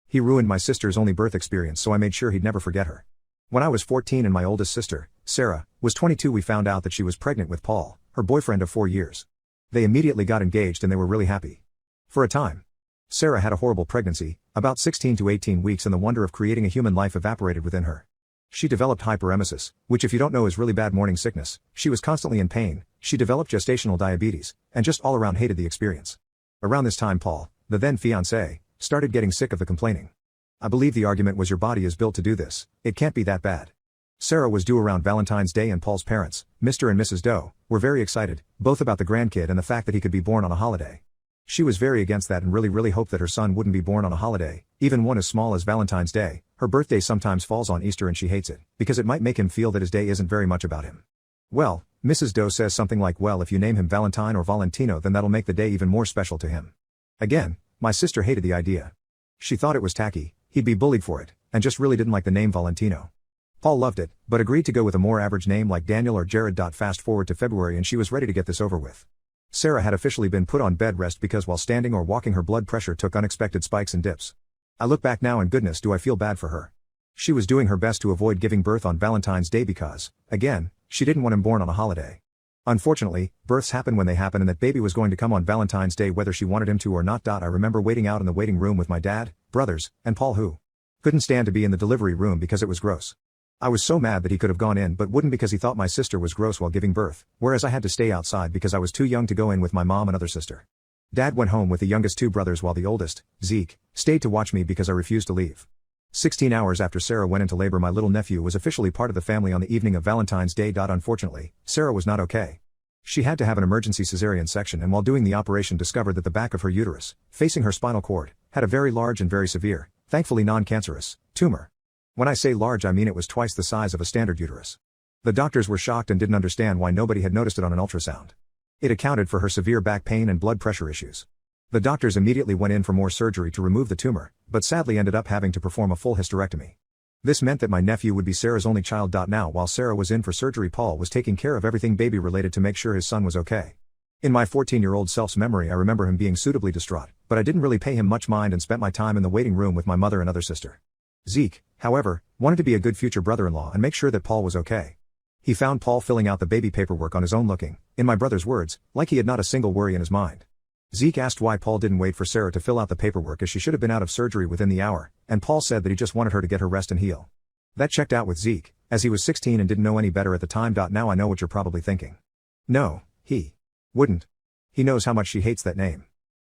He ruined my sister's only birth experience, so I made sure he'd never forget her. When I was 14 and my oldest sister, Sarah, was 22, we found out that she was pregnant with Paul, her boyfriend of 4 years. They immediately got engaged and they were really happy. For a time. Sarah had a horrible pregnancy, about 16 to 18 weeks, and the wonder of creating a human life evaporated within her. She developed hyperemesis, which if you don't know is really bad morning sickness. She was constantly in pain, she developed gestational diabetes, and just all around hated the experience. Around this time Paul, the then fiancé, started getting sick of the complaining. I believe the argument was, your body is built to do this, it can't be that bad. Sarah was due around Valentine's Day and Paul's parents, Mr. and Mrs. Doe, were very excited, both about the grandkid and the fact that he could be born on a holiday. She was very against that and really hoped that her son wouldn't be born on a holiday, even one as small as Valentine's Day. Her birthday sometimes falls on Easter and she hates it, because it might make him feel that his day isn't very much about him. Well, Mrs. Doe says something like, well, if you name him Valentine or Valentino then that'll make the day even more special to him. Again, my sister hated the idea. She thought it was tacky, he'd be bullied for it, and just really didn't like the name Valentino. Paul loved it, but agreed to go with a more average name like Daniel or Jared. Fast forward to February and she was ready to get this over with. Sarah had officially been put on bed rest because while standing or walking her blood pressure took unexpected spikes and dips. I look back now and goodness do I feel bad for her. She was doing her best to avoid giving birth on Valentine's Day because, again, she didn't want him born on a holiday. Unfortunately, births happen when they happen and that baby was going to come on Valentine's Day whether she wanted him to or not. I remember waiting out in the waiting room with my dad, brothers, and Paul, who couldn't stand to be in the delivery room because it was gross. I was so mad that he could have gone in but wouldn't because he thought my sister was gross while giving birth, whereas I had to stay outside because I was too young to go in with my mom and other sister. Dad went home with the youngest 2 brothers while the oldest, Zeke, stayed to watch me because I refused to leave. 16 hours after Sarah went into labor my little nephew was officially part of the family on the evening of Valentine's Day. Unfortunately, Sarah was not okay. She had to have an emergency cesarean section and while doing the operation discovered that the back of her uterus, facing her spinal cord, had a very large and very severe, thankfully non-cancerous, tumor. When I say large I mean it was twice the size of a standard uterus. The doctors were shocked and didn't understand why nobody had noticed it on an ultrasound. It accounted for her severe back pain and blood pressure issues. The doctors immediately went in for more surgery to remove the tumor, but sadly ended up having to perform a full hysterectomy. This meant that my nephew would be Sarah's only child. Now while Sarah was in for surgery Paul was taking care of everything baby related to make sure his son was okay. In my 14-year-old self's memory I remember him being suitably distraught, but I didn't really pay him much mind and spent my time in the waiting room with my mother and other sister. Zeke, however, wanted to be a good future brother-in-law and make sure that Paul was okay. He found Paul filling out the baby paperwork on his own looking, in my brother's words, like he had not a single worry in his mind. Zeke asked why Paul didn't wait for Sarah to fill out the paperwork as she should have been out of surgery within the hour, and Paul said that he just wanted her to get her rest and heal. That checked out with Zeke, as he was 16 and didn't know any better at the time. Now I know what you're probably thinking. No, he wouldn't. He knows how much she hates that name.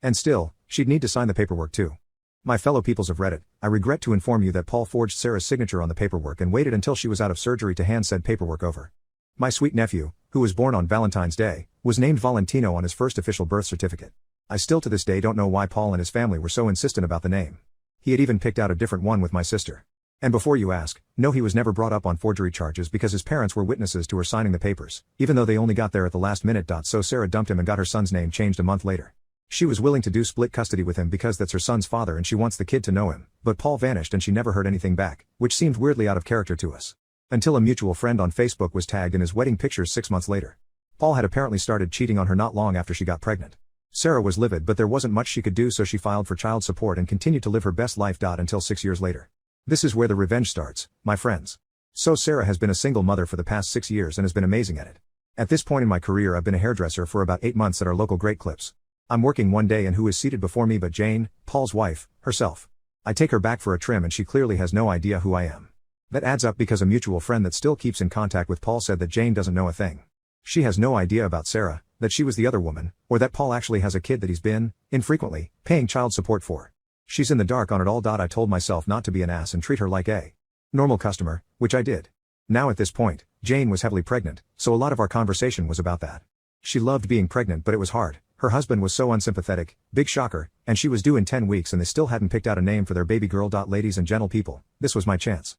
And still, she'd need to sign the paperwork too. My fellow peoples of Reddit, I regret to inform you that Paul forged Sarah's signature on the paperwork and waited until she was out of surgery to hand said paperwork over. My sweet nephew, who was born on Valentine's Day, was named Valentino on his first official birth certificate. I still to this day don't know why Paul and his family were so insistent about the name. He had even picked out a different one with my sister. And before you ask, no, he was never brought up on forgery charges because his parents were witnesses to her signing the papers, even though they only got there at the last minute. So Sarah dumped him and got her son's name changed a month later. She was willing to do split custody with him because that's her son's father and she wants the kid to know him, but Paul vanished and she never heard anything back, which seemed weirdly out of character to us. Until a mutual friend on Facebook was tagged in his wedding pictures 6 months later. Paul had apparently started cheating on her not long after she got pregnant. Sarah was livid but there wasn't much she could do so she filed for child support and continued to live her best life. Until 6 years later. This is where the revenge starts, my friends. So Sarah has been a single mother for the past 6 years and has been amazing at it. At this point in my career I've been a hairdresser for about 8 months at our local Great Clips. I'm working one day and who is seated before me but Jane, Paul's wife, herself. I take her back for a trim and she clearly has no idea who I am. That adds up because a mutual friend that still keeps in contact with Paul said that Jane doesn't know a thing. She has no idea about Sarah, that she was the other woman, or that Paul actually has a kid that he's been, infrequently, paying child support for. She's in the dark on it all. I told myself not to be an ass and treat her like a normal customer, which I did. Now at this point, Jane was heavily pregnant, so a lot of our conversation was about that. She loved being pregnant but it was hard. Her husband was so unsympathetic, big shocker, and she was due in 10 weeks and they still hadn't picked out a name for their baby girl. Ladies and gentle people, this was my chance.